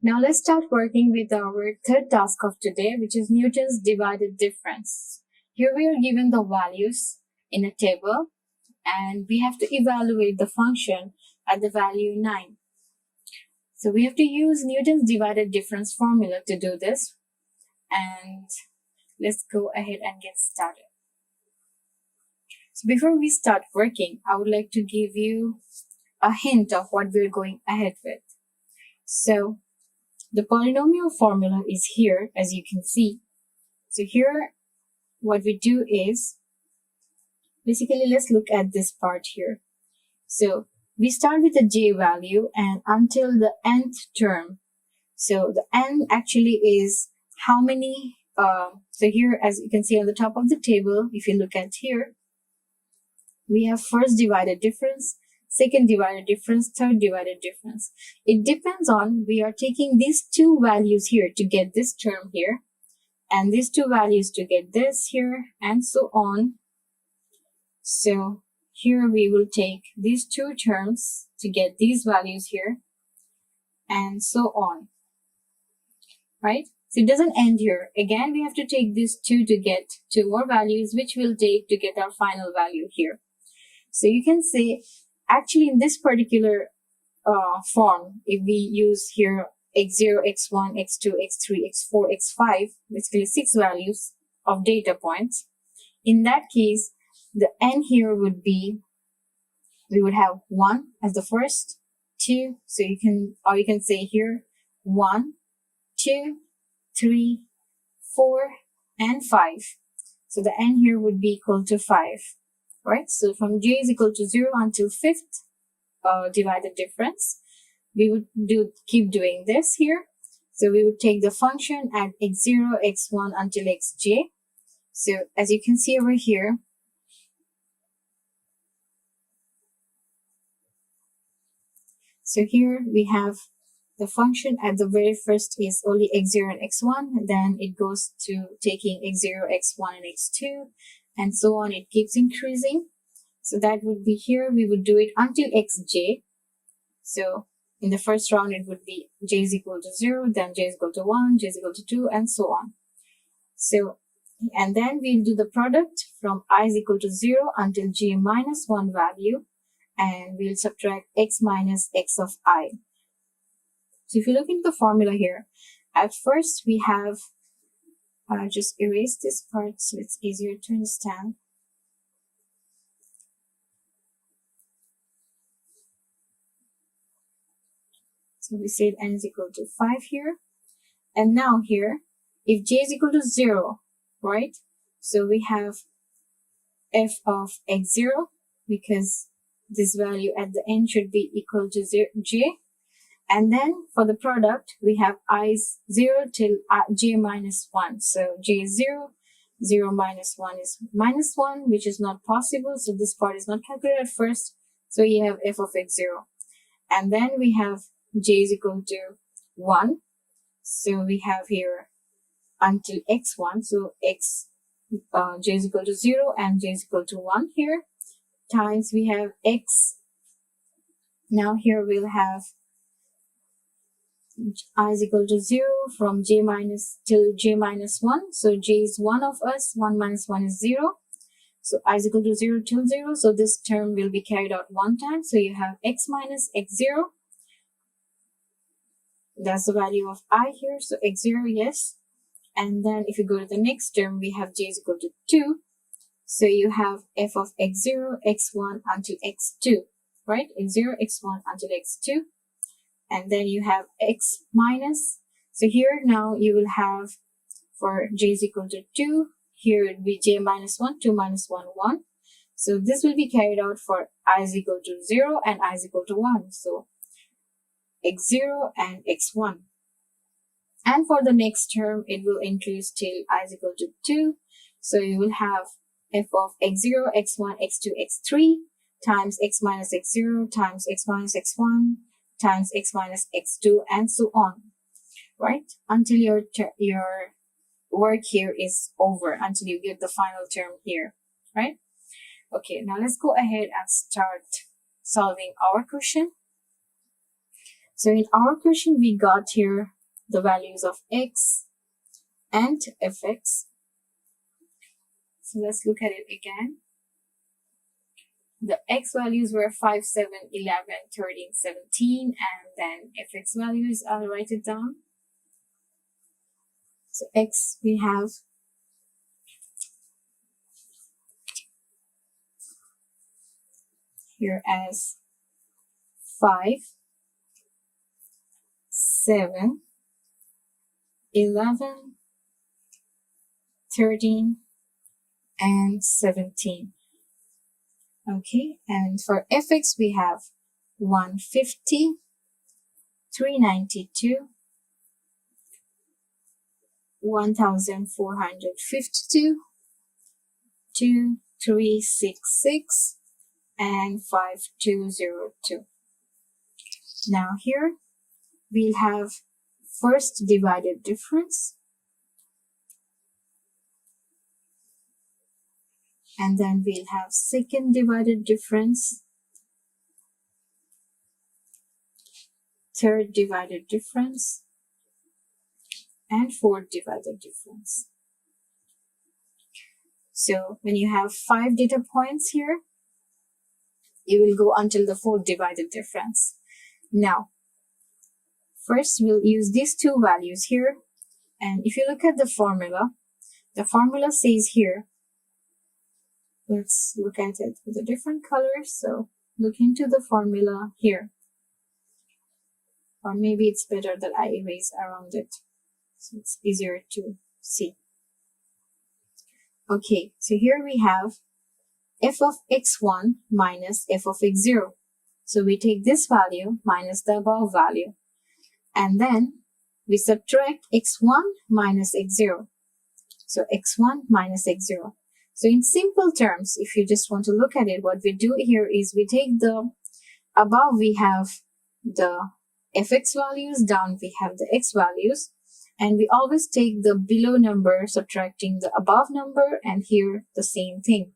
Now let's start working with our third task of today, which is Newton's divided difference. Here we are given the values in a table and we have to evaluate the function at the value 9. So we have to use Newton's divided difference formula to do this, and let's go ahead and get started. So before we start working, I would like to give you a hint of what we're going ahead with. So the polynomial formula is here, as you can see. So here, what we do is, basically, let's look at this part here. So we start with the j value and until the nth term. So the n actually is how many, so here, as you can see on the top of the table, if you look at here, we have first divided difference, second divided difference, third divided difference. It depends on, we are taking these two values here to get this term here, and these two values to get this here, and so on. So here we will take these two terms to get these values here, and so on, right? So it doesn't end here. Again, we have to take these two to get two more values, which we'll take to get our final value here. So you can say, actually in this particular form, if we use here x0, x1, x2, x3, x4, x5, basically 6 values of data points, in that case, the n here would be, we would have 1 as the first, 2, so you can say here 1, 2, 3, 4, and 5. So the n here would be equal to 5, right? So from j is equal to 0 until 5th divided difference, we would keep doing this here. So we would take the function at x0, x1 until xj. So as you can see over here, so here we have the function at the very first is only x0 and x1, then it goes to taking x0, x1, and x2, and so on. It keeps increasing. So that would be here, we would do it until xj. So in the first round, it would be j is equal to 0, then j is equal to 1, j is equal to 2, and so on. So, and then we'll do the product from I is equal to 0 until j minus 1 value, and we'll subtract x minus x of I. So if you look into the formula here, at first we have, just erase this part so it's easier to understand. So we said n is equal to 5 here. And now here, if j is equal to 0, right? So we have f of x0, because this value at the end should be equal to j. And then for the product, we have i's 0 till j minus 1. So j is 0, 0 minus 1 is minus 1, which is not possible. So this part is not calculated at first. So you have f of x0. And then we have j is equal to 1. So we have here until x1. So j is equal to 0 and j is equal to 1 here. Times we have x. Now here we'll have I is equal to 0 from j minus till j minus 1. So j is 1 of us. 1 minus 1 is 0. So I is equal to 0 till 0. So this term will be carried out one time. So you have x minus x0. That's the value of I here. So x0, yes. And then if you go to the next term, we have j is equal to 2. So you have f of x0, x1 until x2, right? x0, x1 until x2. And then you have x minus. So here now you will have, for j is equal to 2, here it will be j minus 1, 2 minus 1, 1. So this will be carried out for I is equal to 0 and I is equal to 1. So x0 and x1. And for the next term, it will increase till I is equal to 2. So you will have f of x0, x1, x2, x3 times x minus x0 times x minus x1 times x minus x2, and so on, right? Until your work here is over, until you get the final term here, right? Okay, now let's go ahead and start solving our question. So in our question, we got here the values of x and fx. So let's look at it again. The x values were 5, 7, 11, 13, 17, and then fx values, I'll write it down. So x we have here as 5, 7, 11, 13, and 17. Okay, and for fx we have 150, 392, 1452, 2366, and 5202. Now here we'll have first divided difference, and then we'll have second divided difference, third divided difference, and fourth divided difference. So when you have 5 data points here, you will go until the fourth divided difference. Now, first we'll use these two values here, and if you look at the formula says here, let's look at it with a different color. So look into the formula here, or maybe it's better that I erase around it so it's easier to see. Okay, so here we have f of x1 minus f of x0. So we take this value minus the above value, and then we subtract x1 minus x0. So x1 minus x0. So in simple terms, if you just want to look at it, what we do here is we take the above, we have the fx values, down we have the x values, and we always take the below number subtracting the above number, and here the same thing.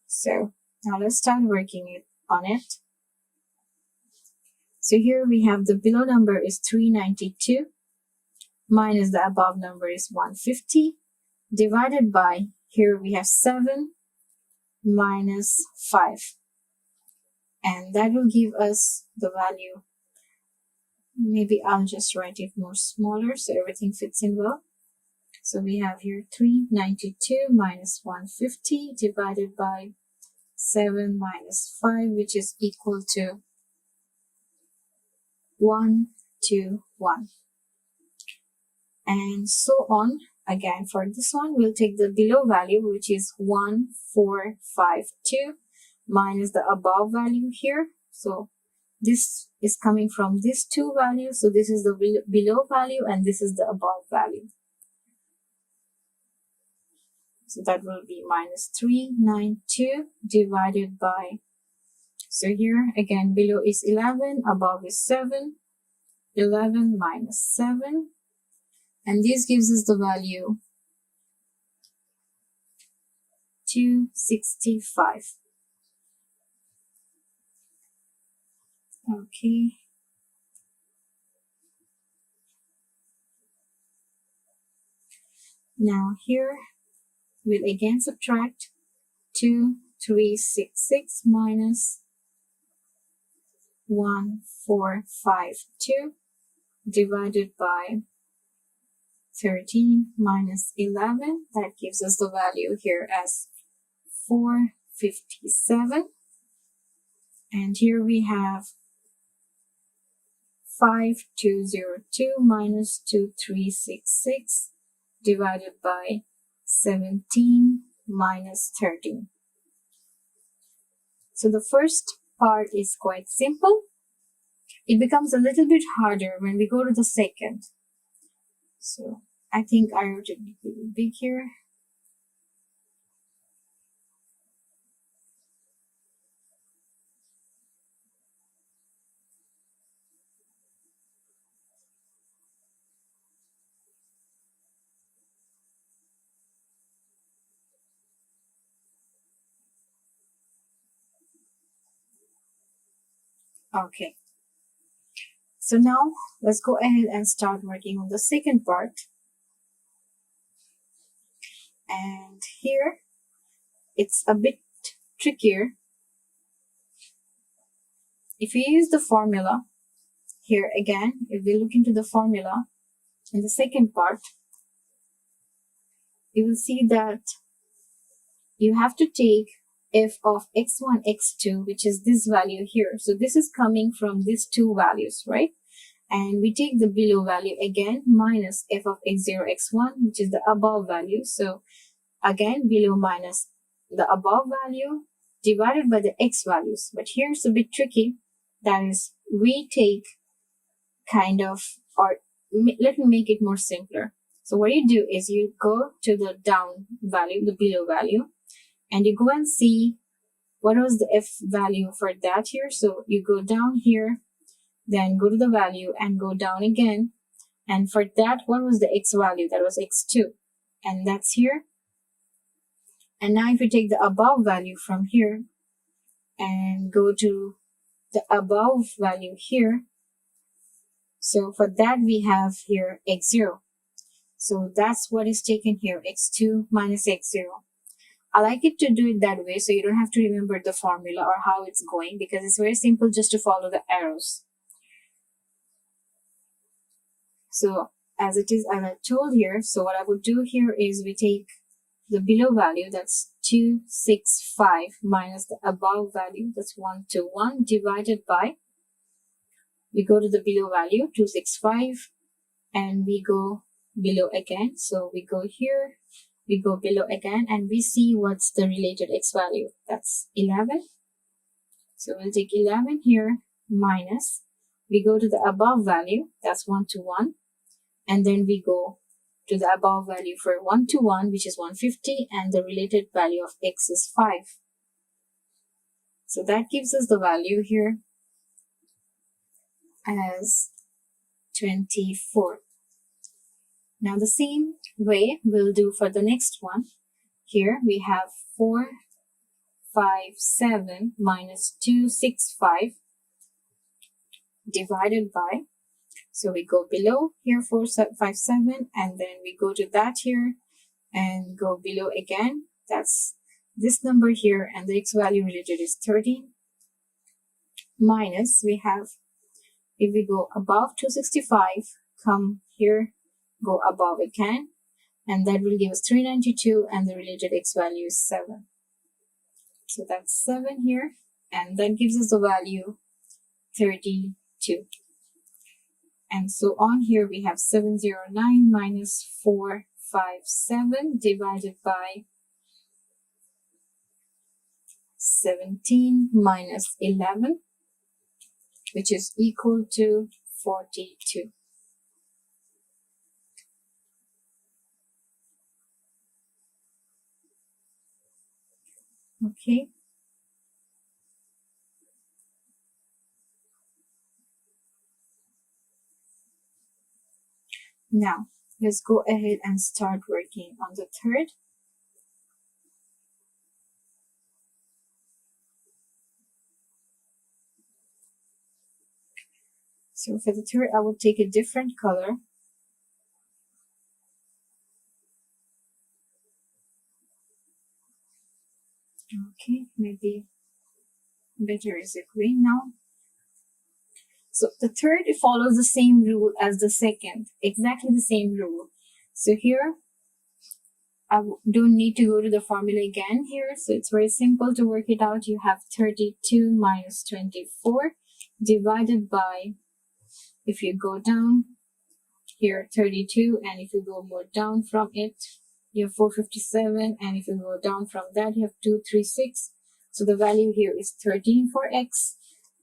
So now let's start working on it. So here we have the below number is 392 minus the above number is 150 divided by, here we have 7 minus 5, and that will give us the value. Maybe I'll just write it more smaller so everything fits in well. So we have here 392 minus 150 divided by 7 minus 5, which is equal to 121. And so on. Again, for this one, we'll take the below value, which is 1452 minus the above value here. So this is coming from these two values. So this is the below value and this is the above value. So that will be minus 392 divided by, so here again below is 11, above is 7, 11 minus 7, and this gives us the value 265. Okay. Now here we'll again subtract 2366 minus 1452 divided by 13 minus 11. That gives us the value here as 457. And here we have 5202 minus 2366 divided by 17 minus 13. So the first part is quite simple. It becomes a little bit harder when we go to the second. So I think I wrote it really big here. Okay. So now let's go ahead and start working on the second part. And here it's a bit trickier. If you use the formula, here again, if we look into the formula in the second part, you will see that you have to take f of x1, x2, which is this value here. So this is coming from these two values, right? And we take the below value again minus f of x0, x1, which is the above value. So again, below minus the above value divided by the x values. But here's a bit tricky. That is, we take kind of, or let me make it more simpler. So what you do is you go to the down value, the below value, and you go and see what was the f value for that here. So you go down here, then go to the value and go down again. And for that, what was the x value? That was x2. And that's here. And now if you take the above value from here and go to the above value here, so for that we have here x0. So that's what is taken here, x2 minus x0. I like it to do it that way so you don't have to remember the formula or how it's going, because it's very simple just to follow the arrows. So as it is, as I told here, so what I would do here is we take the below value, that's 265, minus the above value, that's 121, divided by, we go to the below value, 265, and we go below again. So we go here, we go below again, and we see what's the related x value. That's 11. So we'll take 11 here, minus, we go to the above value, that's 121, and then we go to the above value for 121, which is 150, and the related value of x is 5. So that gives us the value here as 24. Now the same way we'll do for the next one. Here we have 457 minus 265 divided by, so we go below here 457, and then we go to that here and go below again. That's this number here, and the x value related is 13. Minus, we have, if we go above 265, come here, go above again, and that will give us 392, and the related x value is 7. So that's 7 here, and that gives us the value 32. And so on here we have 709 minus 457 divided by 17 minus 11, which is equal to 42. Okay. Now, let's go ahead and start working on the third. So for the third, I will take a different color. Okay, maybe better is a green now. So the third, it follows the same rule as the second, exactly the same rule. So here, I don't need to go to the formula again here. So it's very simple to work it out. You have 32 minus 24 divided by, if you go down here, 32, and if you go more down from it, you have 457, and if you go down from that, you have 236. So the value here is 13 for x,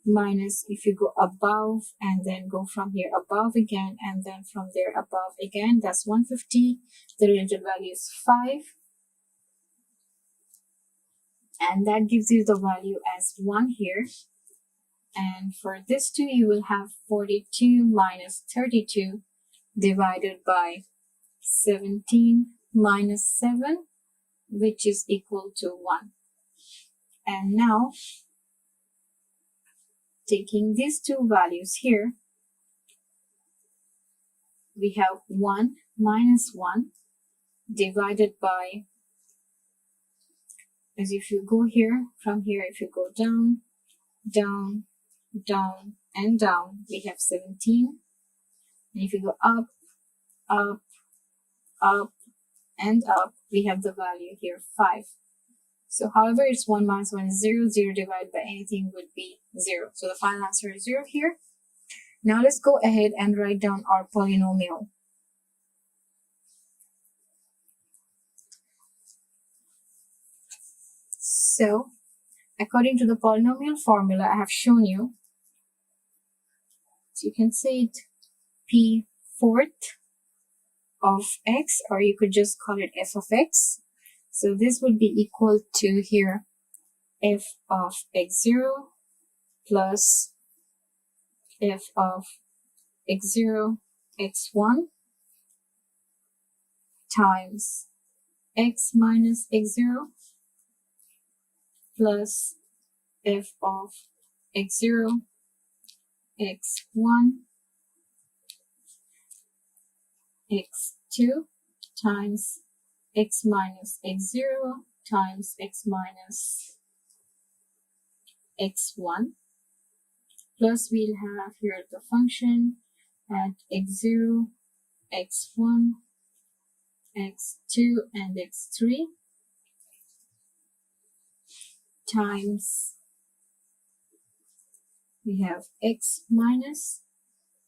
minus, if you go above and then go from here above again, and then from there above again, that's 150. The related value is 5, and that gives you the value as 1 here. And for this two, you will have 42 minus 32 divided by 17 minus 7, which is equal to 1. And now, taking these two values here, we have 1 minus 1 divided by, as if you go here, from here, if you go down, down, down, and down, we have 17. And if you go up, up, up, and up, we have the value here, 5. So however it's 1 minus 1 is 0, 0 divided by anything would be 0. So the final answer is 0 here. Now let's go ahead and write down our polynomial. So according to the polynomial formula I have shown you, so you can say it p fourth of x, or you could just call it f of x. So this would be equal to here f of x0 plus f of x0 x1 times x minus x0 plus f of x0 x1 x2 times x minus x0 times x minus x1, plus we'll have here the function at x0, x1, x2, and x3 times we have x minus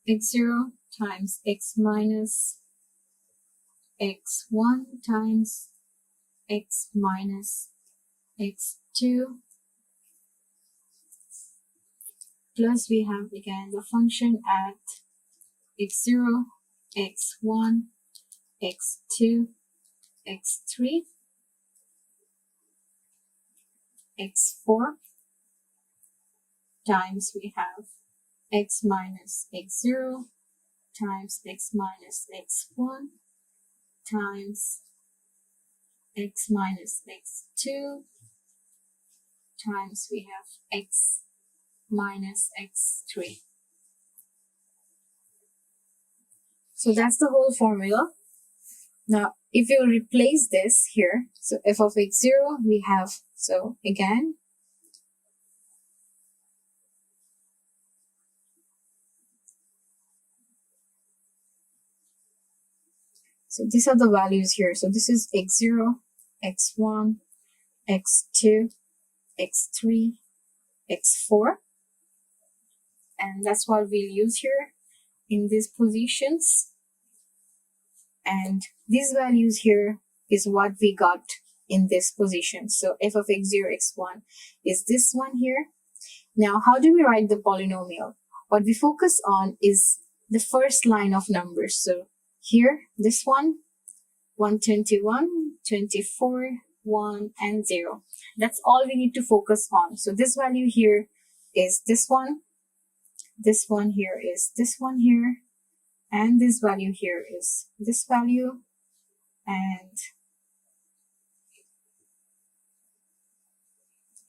x0 times x minus x1 times x minus x2, plus we have again the function at x0, x1, x2, x3, x4 times we have x minus x0 times x minus x1 times x minus x2 times we have x minus x3. So that's the whole formula. Now if you replace this here, so f of x0 we have, so again so these are the values here. So this is x0, x1, x2, x3, x4, and that's what we'll use here in these positions. And these values here is what we got in this position. So f of x0, x1 is this one here. Now how do we write the polynomial? What we focus on is the first line of numbers. So here, this one, 121, 24, 1, and 0. That's all we need to focus on. So this value here is this one here is this one here, and this value here is this value, and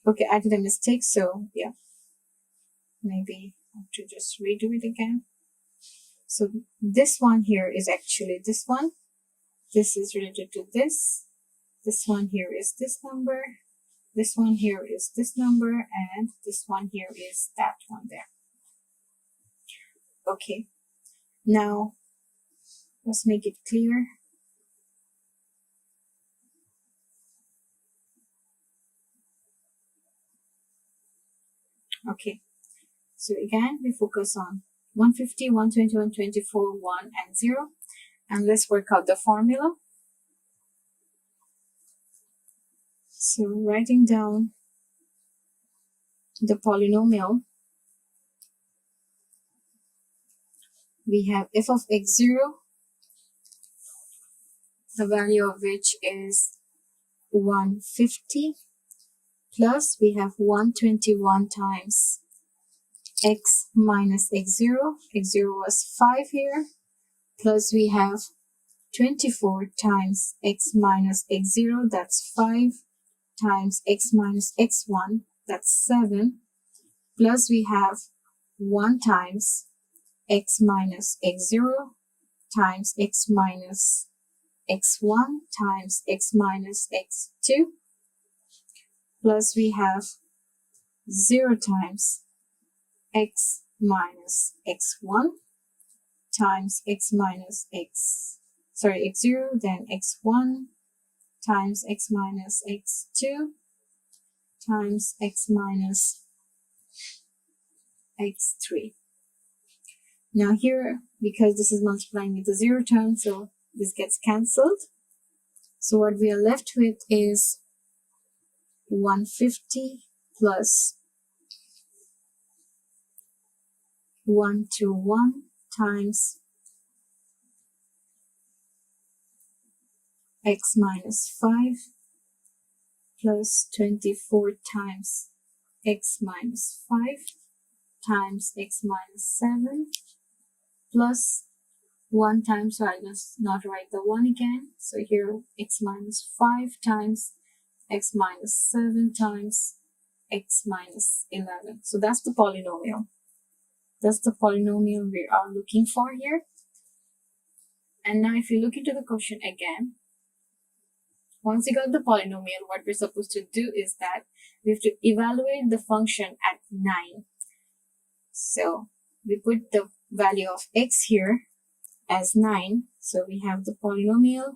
okay, I did a mistake, so yeah, maybe I have to just redo it again. So this one here is actually this one. This is related to this. This one here is this number. This one here is this number. And this one here is that one there. Okay. Now, let's make it clear. Okay. So again, we focus on 150, 120, 124, 1, and 0. And let's work out the formula. So writing down the polynomial, we have f of x0, the value of which is 150, plus we have 121 times x minus x0. x0 was 5 here, plus we have 24 times x minus x0, that's 5, times x minus x1, that's 7, plus we have 1 times x minus x0, times x minus x1 times x minus x2, plus we have 0 times x minus x1 times x minus x0, then x1 times x minus x2 times x minus x3. Now here, because this is multiplying with the 0 term, so this gets cancelled. So what we are left with is 150 plus 121 times x minus 5 plus 24 times x minus 5 times x minus 7 plus 1 times, so I'll just not write the 1 again. So here x minus 5 times x minus 7 times x minus 11. So that's the polynomial. That's the polynomial we are looking for here. And now if you look into the question again, once you got the polynomial, what we're supposed to do is that we have to evaluate the function at 9. So we put the value of x here as 9. So we have the polynomial.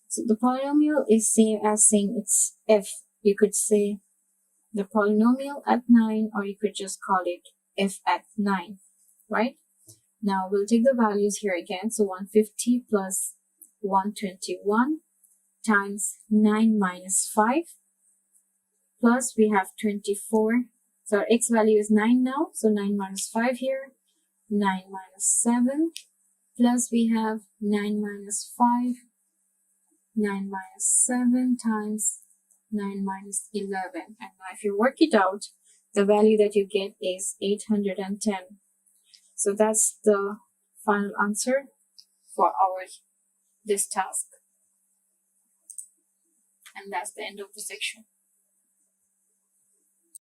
So the polynomial is same as saying it's f. You could say the polynomial at 9, or you could just call it f at 9, right? Now we'll take the values here again. So 150 plus 121 times 9 minus 5, plus we have 24. So our x value is 9 now. So 9 minus 5 here, 9 minus 7, plus we have 9 minus 5, 9 minus 7 times 9 minus 11. And now if you work it out, the value that you get is 810. So that's the final answer for this task. And that's the end of the section.